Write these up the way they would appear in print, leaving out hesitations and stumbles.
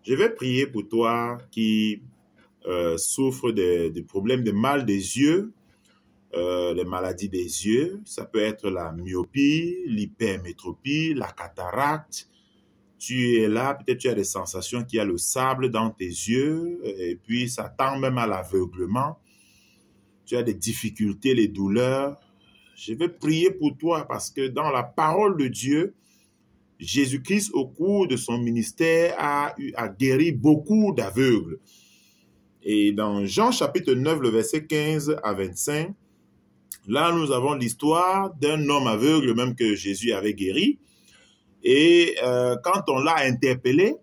Je vais prier pour toi qui souffre des problèmes de mal des yeux, les maladies des yeux. Ça peut être la myopie, l'hypermétropie, la cataracte. Tu es là, peut-être tu as des sensations qu'il y a le sable dans tes yeux et puis ça tend même à l'aveuglement. Tu as des difficultés, les douleurs. Je vais prier pour toi parce que dans la parole de Dieu, Jésus-Christ, au cours de son ministère, a guéri beaucoup d'aveugles. Et dans Jean chapitre 9, le verset 15 à 25, là nous avons l'histoire d'un homme aveugle même que Jésus avait guéri. Et quand on l'a interpellé,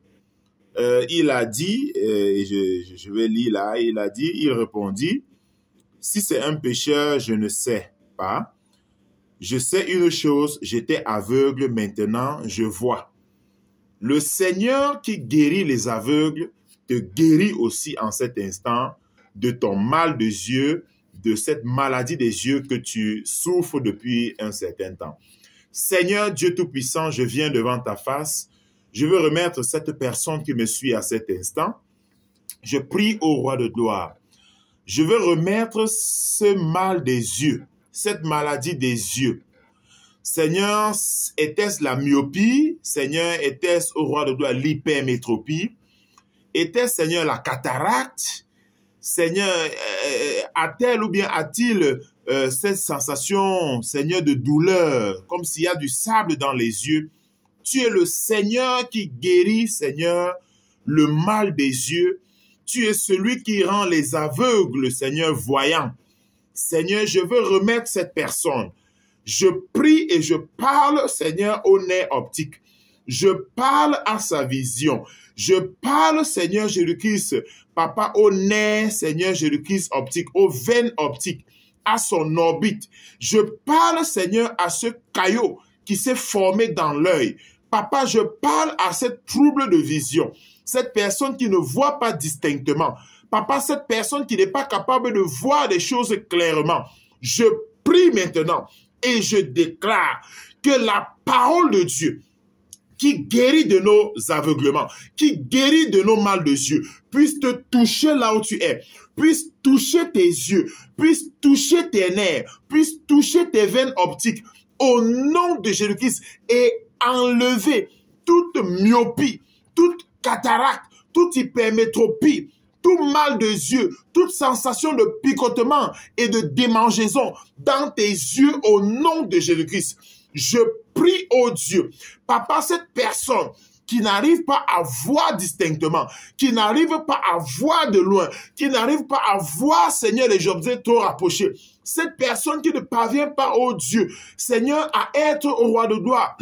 il a dit, et je vais lire là, il répondit, « Si c'est un pécheur, je ne sais pas. Je sais une chose, j'étais aveugle, maintenant je vois. » Le Seigneur qui guérit les aveugles te guérit aussi en cet instant de ton mal des yeux, de cette maladie des yeux que tu souffres depuis un certain temps. Seigneur Dieu Tout-Puissant, je viens devant ta face. Je veux remettre cette personne qui me suit à cet instant. Je prie au Roi de gloire. Je veux remettre ce mal des yeux, cette maladie des yeux. Seigneur, était-ce la myopie? Seigneur, était-ce au Roi de gloire l'hypermétropie? Était-ce, Seigneur, la cataracte? Seigneur, a-t-elle ou bien a-t-il cette sensation, Seigneur, de douleur, comme s'il y a du sable dans les yeux? Tu es le Seigneur qui guérit, Seigneur, le mal des yeux. Tu es celui qui rend les aveugles, Seigneur, voyants. Seigneur, je veux remettre cette personne. Je prie et je parle, Seigneur, au nerf optique. Je parle à sa vision. Je parle, Seigneur Jésus-Christ, Papa, au nerf, Seigneur Jésus-Christ optique, aux veines optiques, à son orbite. Je parle, Seigneur, à ce caillot qui s'est formé dans l'œil. Papa, je parle à cette trouble de vision, cette personne qui ne voit pas distinctement. Papa, cette personne qui n'est pas capable de voir des choses clairement. Je prie maintenant et je déclare que la parole de Dieu, qui guérit de nos aveuglements, qui guérit de nos mal de yeux, puisse te toucher là où tu es, puisse toucher tes yeux, puisse toucher tes nerfs, puisse toucher tes veines optiques, au nom de Jésus-Christ, et enlever toute myopie, toute cataracte, toute hypermétropie, tout mal de yeux, toute sensation de picotement et de démangeaison dans tes yeux au nom de Jésus-Christ. Je prie au Dieu, Papa, cette personne qui n'arrive pas à voir distinctement, qui n'arrive pas à voir de loin, qui n'arrive pas à voir, Seigneur, les objets trop rapprochés, cette personne qui ne parvient pas au Dieu, Seigneur, à être au Roi de gloire,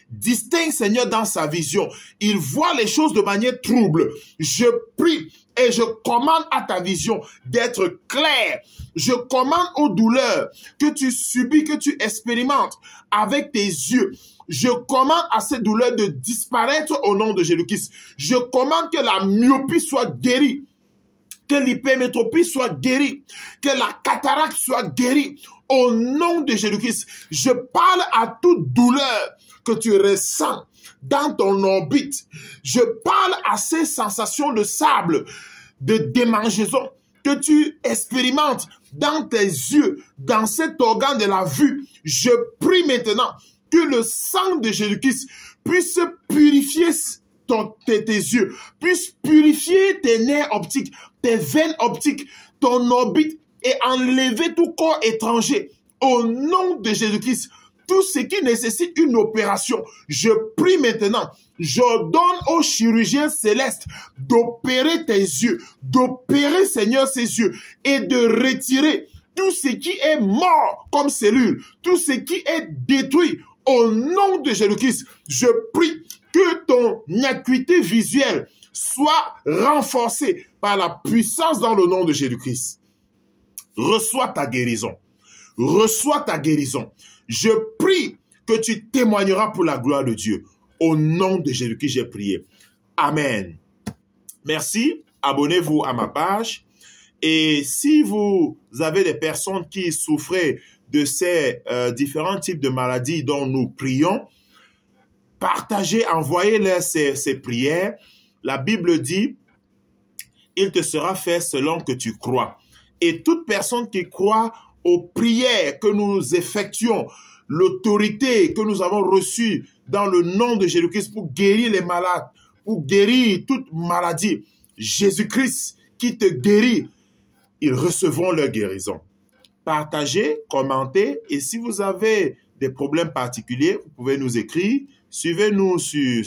distinct, Seigneur, dans sa vision. Il voit les choses de manière trouble. Je prie et je commande à ta vision d'être claire. Je commande aux douleurs que tu subis, que tu expérimentes avec tes yeux. Je commande à ces douleurs de disparaître au nom de Jésus-Christ. Je commande que la myopie soit guérie, que l'hypermétropie soit guérie, que la cataracte soit guérie. Au nom de Jésus-Christ, je parle à toute douleur que tu ressens dans ton orbite. Je parle à ces sensations de sable, de démangeaison que tu expérimentes dans tes yeux, dans cet organe de la vue. Je prie maintenant que le sang de Jésus-Christ puisse purifier tes yeux, puisse purifier tes nerfs optiques, tes veines optiques, ton orbite et enlever tout corps étranger. Au nom de Jésus-Christ, tout ce qui nécessite une opération, je prie maintenant, j'ordonne aux chirurgiens célestes d'opérer tes yeux, d'opérer, Seigneur, ces yeux et de retirer tout ce qui est mort comme cellule, tout ce qui est détruit. Au nom de Jésus-Christ, je prie que ton acuité visuelle soit renforcée par la puissance dans le nom de Jésus-Christ. Reçois ta guérison. Reçois ta guérison. Je prie que tu témoigneras pour la gloire de Dieu. Au nom de Jésus-Christ, j'ai prié. Amen. Merci. Abonnez-vous à ma page. Et si vous avez des personnes qui souffraient de ces différents types de maladies dont nous prions, partagez, envoyez-leur ces prières La Bible dit, il te sera fait selon que tu crois. Et toute personne qui croit aux prières que nous effectuons, l'autorité que nous avons reçue dans le nom de Jésus-Christ pour guérir les malades, pour guérir toute maladie, Jésus-Christ qui te guérit, ils recevront leur guérison. Partagez, commentez, et si vous avez des problèmes particuliers, vous pouvez nous écrire. Suivez-nous sur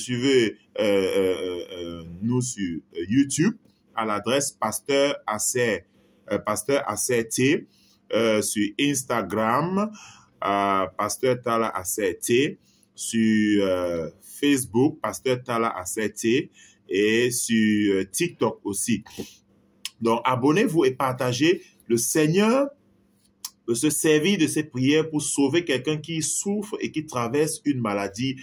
YouTube à l'adresse Pasteur Asser T, sur Instagram, Pasteur Talla Asser T, sur Facebook, Pasteur Talla Asser T, et sur TikTok aussi. Donc, abonnez-vous et partagez. Le Seigneur peut se servir de ces prières pour sauver quelqu'un qui souffre et qui traverse une maladie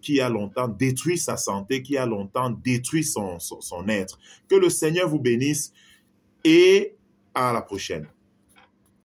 qui a longtemps détruit sa santé, qui a longtemps détruit son être. Que le Seigneur vous bénisse et à la prochaine.